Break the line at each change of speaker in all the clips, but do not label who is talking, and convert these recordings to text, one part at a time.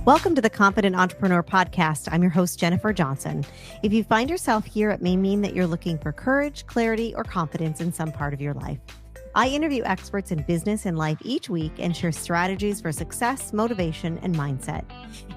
Welcome to the Confident Entrepreneur Podcast. I'm your host, Jennifer Johnson. If you find yourself here, it may mean that you're looking for courage, clarity, or confidence in some part of your life. I interview experts in business and life each week and share strategies for success, motivation, and mindset.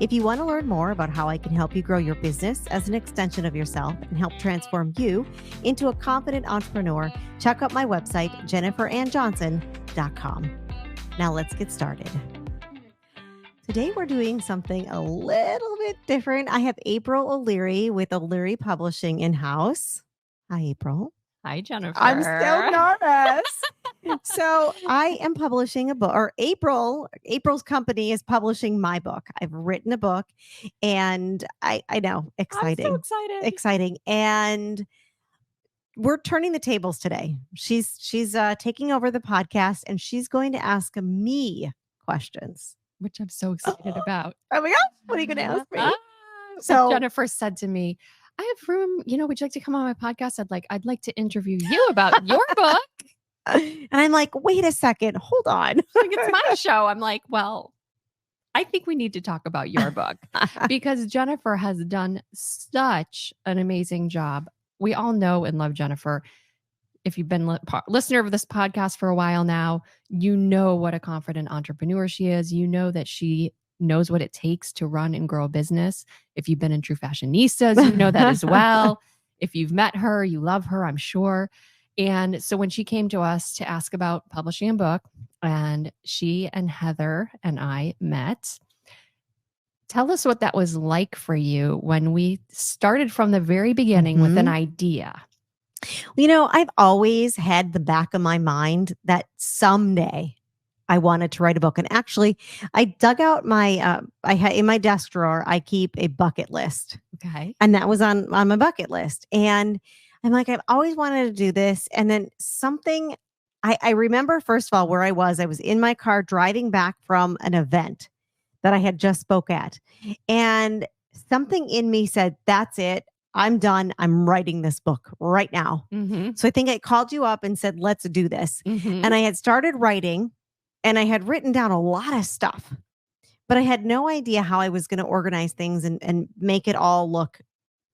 If you want to learn more about how I can help you grow your business as an extension of yourself and help transform you into a confident entrepreneur, check out my website, jenniferannjohnson.com. Now let's get started. Today, we're doing something a little bit different. I have April O'Leary with O'Leary Publishing in-house. Hi, April.
Hi, Jennifer.
I'm still nervous. So I am publishing a book, or April's company is publishing my book. I've written a book, and I know, exciting.
I'm so excited.
Exciting. And we're turning the tables today. She's taking over the podcast, and she's going to ask me questions.
Which I'm so excited about.
Oh my gosh, what are you going to ask me?
So Jennifer said to me, I have room, would you like to come on my podcast? I'd like to interview you about your book.
And I'm like, wait a second, hold on.
It's my show. I'm like, well, I think we need to talk about your book because Jennifer has done such an amazing job. We all know and love Jennifer. If you've been listener of this podcast for a while now, you know what a confident entrepreneur she is. You know that she knows what it takes to run and grow a business. If you've been in True Fashionistas, you know that as well. If you've met her, you love her, I'm sure. And so when she came to us to ask about publishing a book, and she and Heather and I met, tell us what that was like for you when we started from the very beginning with an idea.
I've always had the back of my mind that someday I wanted to write a book. And actually, I dug out my, in my desk drawer, I keep a bucket list.
Okay.
And that was on my bucket list. And I'm like, I've always wanted to do this. And then something, I remember, first of all, where I was in my car driving back from an event that I had just spoke at. And something in me said, that's it. I'm done. I'm writing this book right now.
Mm-hmm.
So I think I called you up and said, let's do this.
Mm-hmm.
And I had started writing and I had written down a lot of stuff, but I had no idea how I was going to organize things and make it all look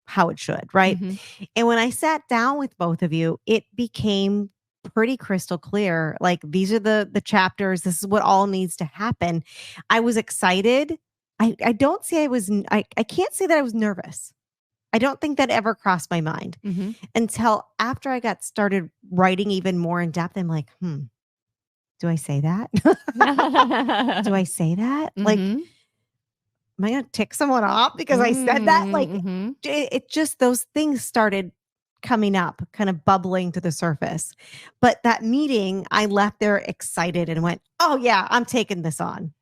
how it should. Right.
Mm-hmm.
And when I sat down with both of you, it became pretty crystal clear. Like, these are the chapters. This is what all needs to happen. I was excited. I can't say that I was nervous. I don't think that ever crossed my mind until after I got started writing even more in depth. I'm like, do I say that? Do I say that?
Mm-hmm.
Like, am I going to tick someone off because I said that? Like, it just, those things started coming up, kind of bubbling to the surface. But that meeting, I left there excited and went, oh yeah, I'm taking this on.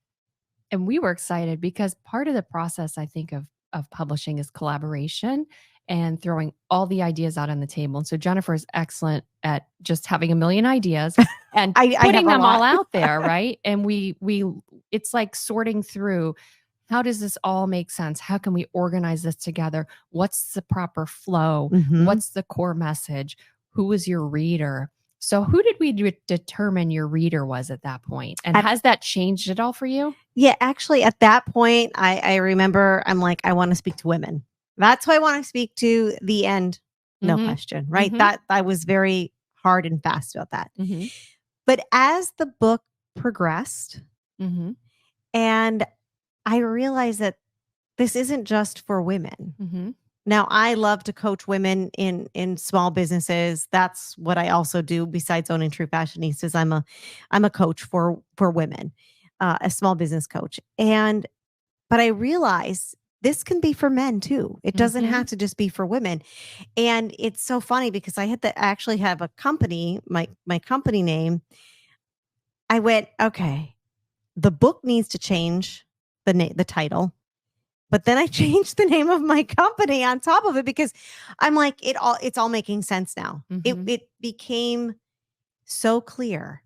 And we were excited because part of the process, I think, of publishing is collaboration and throwing all the ideas out on the table. And so Jennifer is excellent at just having a million ideas and putting them all out there, right? And we it's like sorting through, how does this all make sense? How can we organize this together? What's the proper flow?
Mm-hmm.
What's the core message? Who is your reader? So who did we determine your reader was at that point? And has that changed at all for you?
Yeah, actually, at that point, I remember I'm like, I want to speak to women. That's who I want to speak to. The end. No question. Right.
Mm-hmm.
That I was very hard and fast about that.
Mm-hmm.
But as the book progressed and I realized that this isn't just for women.
Mm-hmm.
Now, I love to coach women in small businesses. That's what I also do besides owning True Fashionistas. I'm a coach for women, a small business coach. But I realize this can be for men too. It doesn't have to just be for women. And it's so funny because I actually have a company, my company name. I went, okay, the book needs to change the title. But then I changed the name of my company on top of it because I'm like, it's all making sense now. It became so clear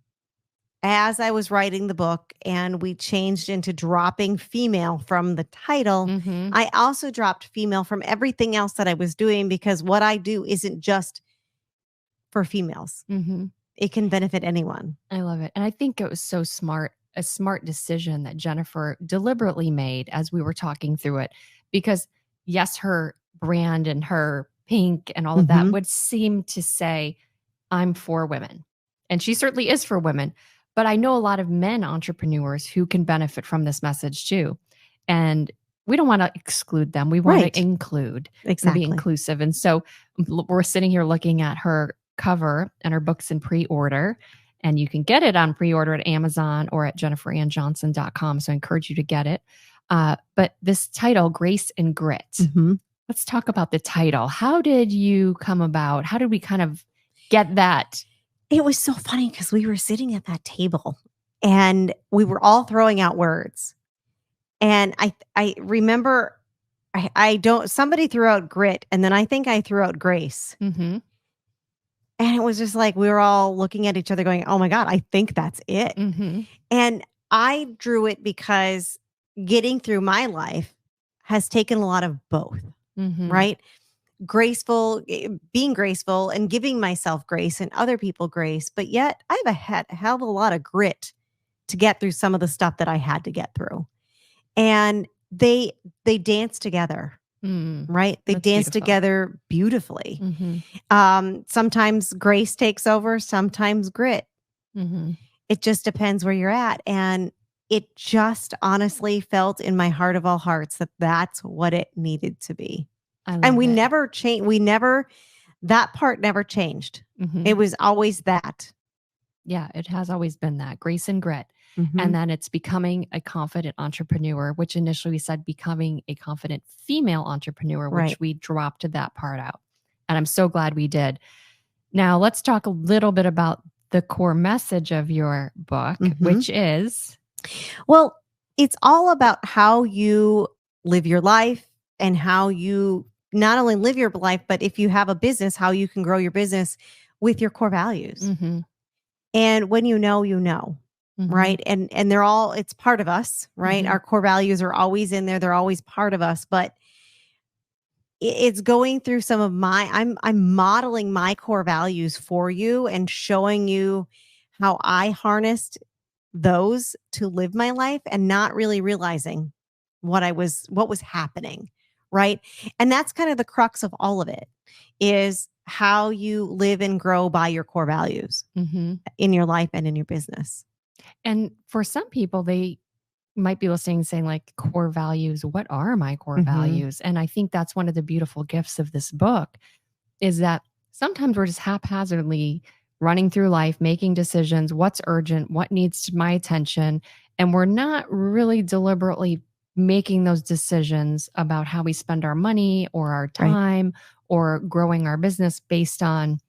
as I was writing the book, and we changed into dropping female from the title. I also dropped female from everything else that I was doing because what I do isn't just for females. It can benefit anyone.
I love it. And I think it was so smart a smart decision that Jennifer deliberately made as we were talking through it. Because, yes, her brand and her pink and all of that would seem to say, I'm for women. And she certainly is for women. But I know a lot of men entrepreneurs who can benefit from this message too. And we don't want to exclude them. We want to include and be inclusive. And so we're sitting here looking at her cover, and her book's in pre-order. And you can get it on pre-order at Amazon or at jenniferannjohnson.com. So I encourage you to get it. But this title, Grace and Grit, let's talk about the title. How did you come about? How did we kind of get that?
It was so funny because we were sitting at that table and we were all throwing out words. And I remember somebody threw out grit, and then I think I threw out grace. And it was just like, we were all looking at each other going, oh my God, I think that's it. And I drew it because getting through my life has taken a lot of both, right? Being graceful and giving myself grace and other people grace. But yet I've had a hell of a lot of grit to get through some of the stuff that I had to get through. And they dance together, right? They dance together beautifully. Sometimes grace takes over, sometimes grit. It just depends where you're at. And it just honestly felt in my heart of all hearts that that's what it needed to be. And we never changed. That part never changed. It was always that.
Yeah, it has always been that, grace and grit. And then it's becoming a confident entrepreneur, which initially we said becoming a confident female entrepreneur, which we dropped that part out. And I'm so glad we did. Now let's talk a little bit about the core message of your book, which is?
Well, it's all about how you live your life and how you not only live your life, but if you have a business, how you can grow your business with your core values. And when you know, right? And it's part of us, right? Our core values are always in there. They're always part of us, but it's going through some of I'm modeling my core values for you and showing you how I harnessed those to live my life and not really realizing what was happening, right? And that's kind of the crux of all of it, is how you live and grow by your core values in your life and in your business.
And for some people, they might be listening and saying, like, core values, what are my core values? And I think that's one of the beautiful gifts of this book, is that sometimes we're just haphazardly running through life, making decisions, what's urgent, what needs my attention. And we're not really deliberately making those decisions about how we spend our money or our time or growing our business based on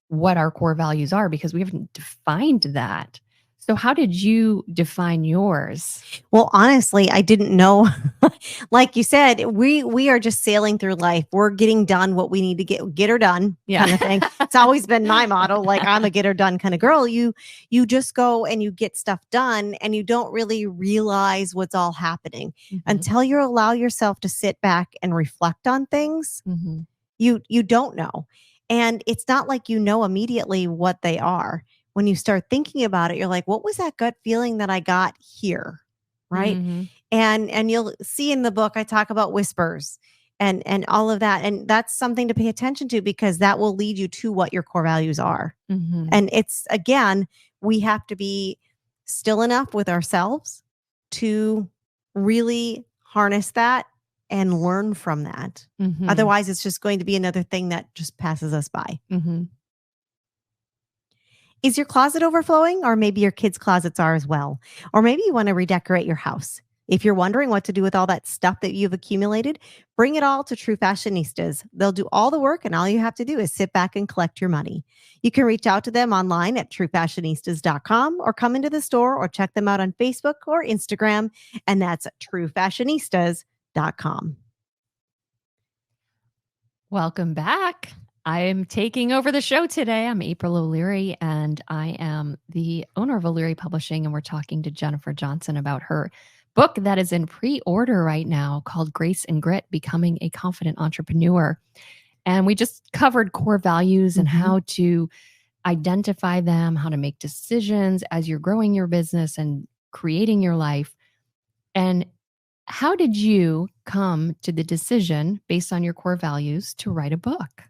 what our core values are, because we haven't defined that. So how did you define yours?
Well, honestly, I didn't know. Like you said, we are just sailing through life. We're getting done what we need to get her done kind of thing. It's always been my motto. Like, I'm a get her done kind of girl. You just go and you get stuff done, and you don't really realize what's all happening until you allow yourself to sit back and reflect on things. You don't know. And it's not like you know immediately what they are. When you start thinking about it, you're like, what was that gut feeling that I got here? Right. And you'll see in the book, I talk about whispers and all of that. And that's something to pay attention to, because that will lead you to what your core values are. And it's, again, we have to be still enough with ourselves to really harness that and learn from that. Otherwise, it's just going to be another thing that just passes us by. Is your closet overflowing? Or maybe your kids' closets are as well. Or maybe you want to redecorate your house. If you're wondering what to do with all that stuff that you've accumulated, bring it all to True Fashionistas. They'll do all the work, and all you have to do is sit back and collect your money. You can reach out to them online at truefashionistas.com, or come into the store, or check them out on Facebook or Instagram, and that's truefashionistas.com.
Welcome back. I'm taking over the show today. I'm April O'Leary, and I am the owner of O'Leary Publishing, and we're talking to Jennifer Johnson about her book that is in pre-order right now called Grace and Grit, Becoming a Confident Entrepreneur. And we just covered core values and how to identify them, how to make decisions as you're growing your business and creating your life. And how did you come to the decision based on your core values to write a book?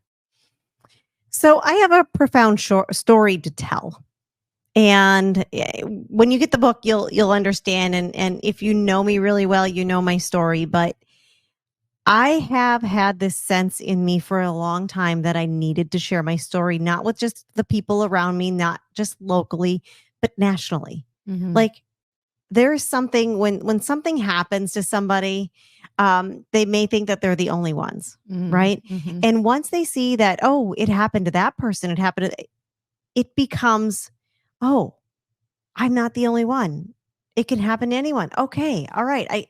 So I have a profound story to tell. And when you get the book, you'll understand. And if you know me really well, you know my story. But I have had this sense in me for a long time that I needed to share my story, not with just the people around me, not just locally, but nationally.
Mm-hmm.
Like there's something when something happens to somebody, they may think that they're the only ones, right?
Mm-hmm.
And once they see that, oh, it happened to that person, it becomes, oh, I'm not the only one. It can happen to anyone. Okay, all right.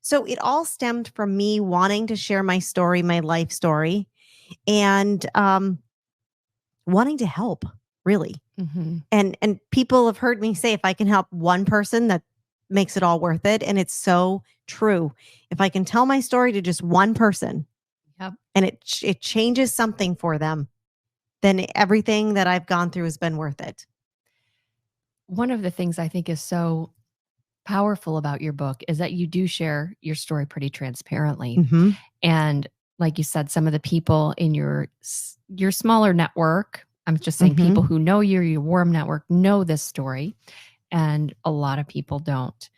So it all stemmed from me wanting to share my story, my life story, and wanting to help, really.
Mm-hmm.
And people have heard me say, if I can help one person, that makes it all worth it. And it's so true. If I can tell my story to just one person,
Yep.
and it changes something for them, then everything that I've gone through has been worth it.
One of the things I think is so powerful about your book is that you do share your story pretty transparently.
Mm-hmm.
And like you said, some of the people in your smaller network, I'm just saying
Mm-hmm.
people who know you, your warm network, know this story, and a lot of people don't.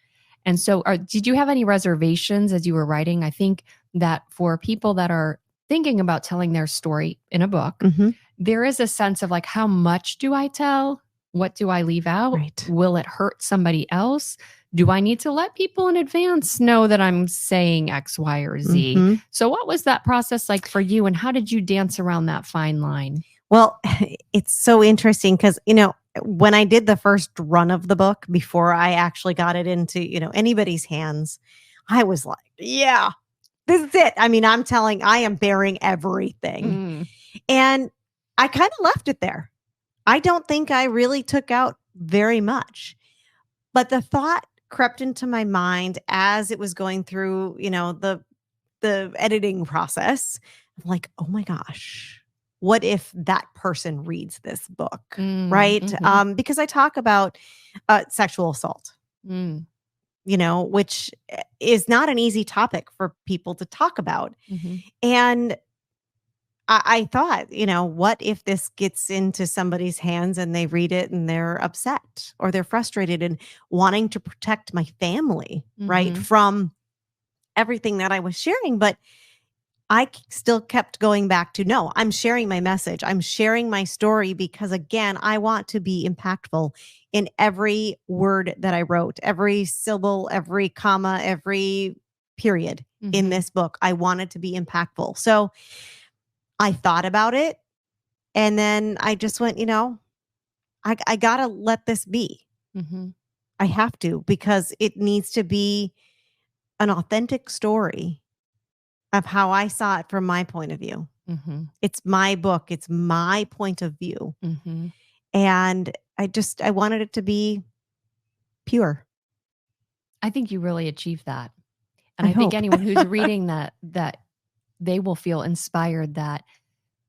And so did you have any reservations as you were writing? I think that for people that are thinking about telling their story in a book,
Mm-hmm.
there is a sense of like, how much do I tell? What do I leave out?
Right.
Will it hurt somebody else? Do I need to let people in advance know that I'm saying X, Y, or Z?
Mm-hmm.
So what was that process like for you, and how did you dance around that fine line?
Well, it's so interesting because, when I did the first run of the book before I actually got it into, anybody's hands, I was like, yeah, this is it. I mean, I am bearing everything.
Mm.
And I kind of left it there. I don't think I really took out very much. But the thought crept into my mind as it was going through, the editing process. I'm like, oh my gosh, what if that person reads this book? Right.
Mm-hmm.
Because I talk about sexual assault,
Mm.
Which is not an easy topic for people to talk about.
Mm-hmm.
And I thought, what if this gets into somebody's hands and they read it and they're upset or they're frustrated and wanting to protect my family, right,
Mm-hmm.
from everything that I was sharing. But still kept going back to, no, I'm sharing my message. I'm sharing my story because, again, I want to be impactful in every word that I wrote, every syllable, every comma, every period in
Mm-hmm.
this book. I wanted to be impactful. So I thought about it, and then I just went, I got to let this be.
Mm-hmm.
I have to, because it needs to be an authentic story of how I saw it from my point of view.
Mm-hmm.
It's my book. It's my point of view.
Mm-hmm.
And I wanted it to be pure.
I think you really achieved that. And
I
I think
hope.
anyone who's reading that they will feel inspired that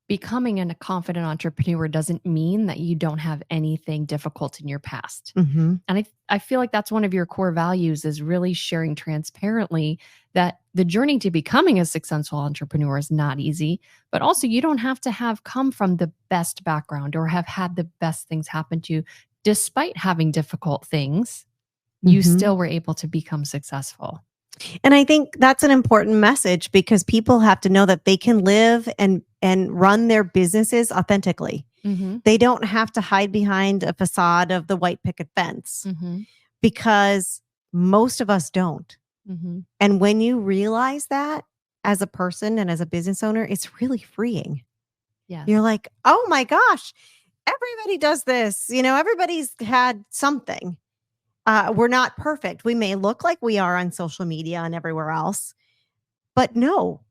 becoming a confident entrepreneur doesn't mean that you don't have anything difficult in your past.
Mm-hmm.
And I feel like that's one of your core values, is really sharing transparently that the journey to becoming a successful entrepreneur is not easy, but also you don't have to have come from the best background or have had the best things happen to you. Despite having difficult things, you
Mm-hmm.
still were able to become successful.
And I think that's an important message, because people have to know that they can live and run their businesses authentically.
Mm-hmm.
They don't have to hide behind a facade of the white picket fence,
Mm-hmm.
because most of us don't.
Mm-hmm.
And when you realize that as a person and as a business owner, it's really freeing.
Yes.
You're like, oh my gosh, everybody does this. Everybody's had something. We're not perfect. We may look like we are on social media and everywhere else, but no,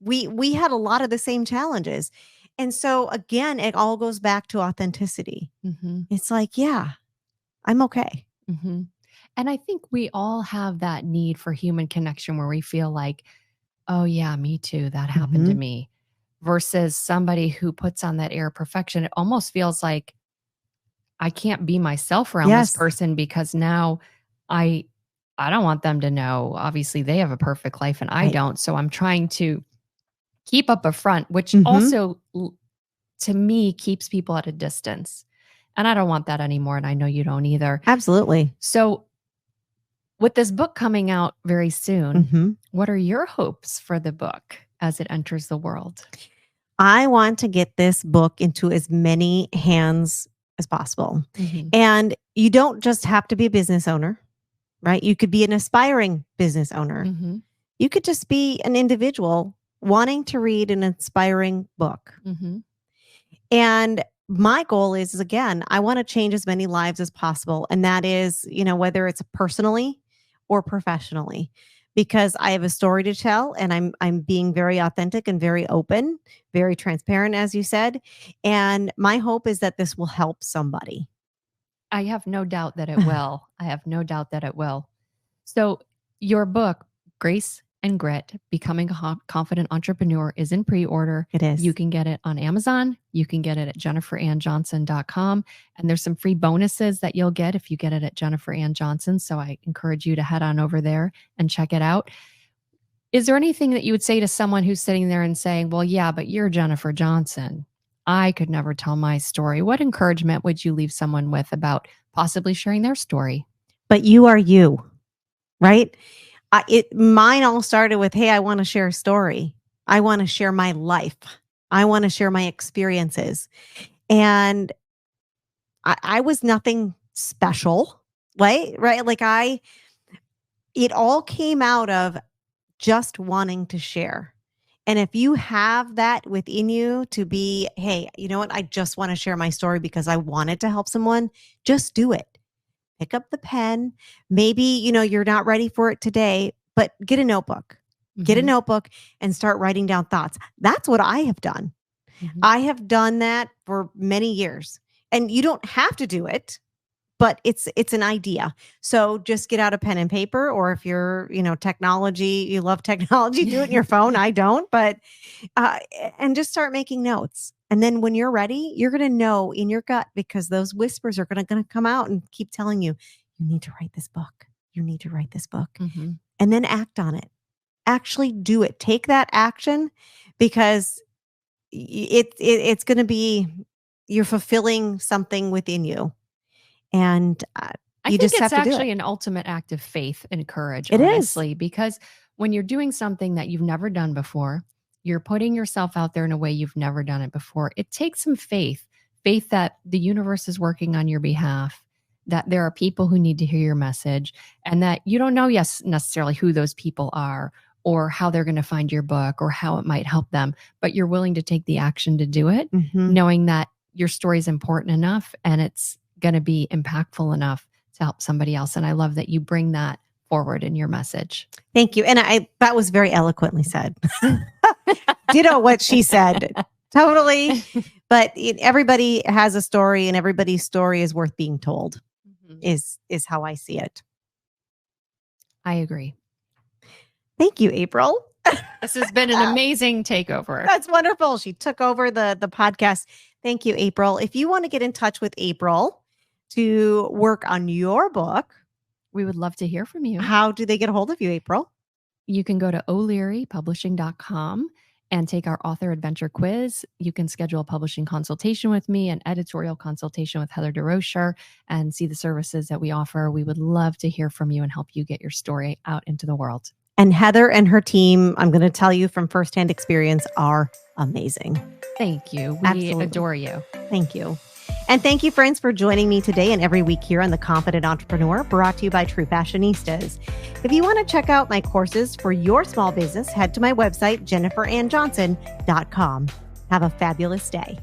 we had a lot of the same challenges. And so again, it all goes back to authenticity.
Mm-hmm.
It's like, yeah, I'm okay.
Mm-hmm. And I think we all have that need for human connection where we feel like, oh, yeah, me too. That happened to
Mm-hmm.
me. Versus somebody who puts on that air of perfection. It almost feels like I can't be myself around this
Yes.
person because now I don't want them to know. Obviously, they have a perfect life and I
Right.
don't. So I'm trying to keep up a front, which
Mhm.
also to me keeps people at a distance. And I don't want that anymore. And I know you don't either.
Absolutely.
So with this book coming out very soon,
Mhm.
what are your hopes for the book as it enters the world?
I want to get this book into as many hands as possible.
Mhm.
And you don't just have to be a business owner, right? You could be an aspiring business owner.
Mhm.
You could just be an individual wanting to read an inspiring book.
Mhm.
And my goal is again, I want to change as many lives as possible. And that is, whether it's personally or professionally, because I have a story to tell and I'm being very authentic and very open, very transparent, as you said. And my hope is that this will help somebody.
I have no doubt that it will. I have no doubt that it will. So, your book, Grace and Grit Becoming a Confident Entrepreneur, is in pre order.
It is.
You can get it on Amazon. You can get it at jenniferannjohnson.com. And there's some free bonuses that you'll get if you get it at Jennifer Ann Johnson. So, I encourage you to head on over there and check it out. Is there anything that you would say to someone who's sitting there and saying, well, yeah, but you're Jennifer Johnson? I could never tell my story. What encouragement would you leave someone with about possibly sharing their story?
But you are you, right? Mine all started with, hey, I want to share a story. I want to share my life. I want to share my experiences. And I was nothing special, right? Right. It all came out of just wanting to share. And if you have that within you to be, hey, you know what? I just want to share my story because I wanted to help someone, just do it. Pick up the pen. Maybe, you're not ready for it today, but get a notebook. Get a
Mhm.
notebook and start writing down thoughts. That's what I have done.
Mhm.
I have done that for many years. And you don't have to do it, but it's an idea. So just get out a pen and paper, or if you're, technology, you love technology, do it in your phone. I don't, but uh, and just start making notes. And then when you're ready, you're going to know in your gut, because those whispers are going to come out and keep telling you, you need to write this book. You need to write this book.
Mhm.
And then act on it. Actually do it. Take that action, because it's going to be, you're fulfilling something within you. And
I
you
think
just have
it's
to do
actually
it.
an ultimate act of faith and courage,
It is.
honestly, because when you're doing something that you've never done before, you're putting yourself out there in a way you've never done it before. It takes some faith that the universe is working on your behalf, that there are people who need to hear your message, and that you don't know, yes, necessarily who those people are or how they're going to find your book or how it might help them, but you're willing to take the action to do it,
Mhm.
knowing that your story is important enough and it's going to be impactful enough to help somebody else. And I love that you bring that forward in your message.
Thank you. And that was very eloquently said. Ditto what she said. Totally. But everybody has a story, and everybody's story is worth being told,
Mhm.
is how I see it.
I agree.
Thank you, April.
This has been an amazing takeover.
That's wonderful. She took over the podcast. Thank you, April. If you want to get in touch with April to work on your book,
We would love to hear from you.
how do they get a hold of you, April?
You can go to o'learypublishing.com and take our author adventure quiz. You can schedule a publishing consultation with me, an editorial consultation with Heather DeRocher, and see the services that we offer. We would love to hear from you and help you get your story out into the world.
And Heather and her team, I'm going to tell you from firsthand experience, are amazing.
Thank you. We
Absolutely.
adore you.
Thank you. And thank you, friends, for joining me today and every week here on The Confident Entrepreneur, brought to you by True Fashionistas. If you want to check out my courses for your small business, head to my website, jenniferannjohnson.com. Have a fabulous day.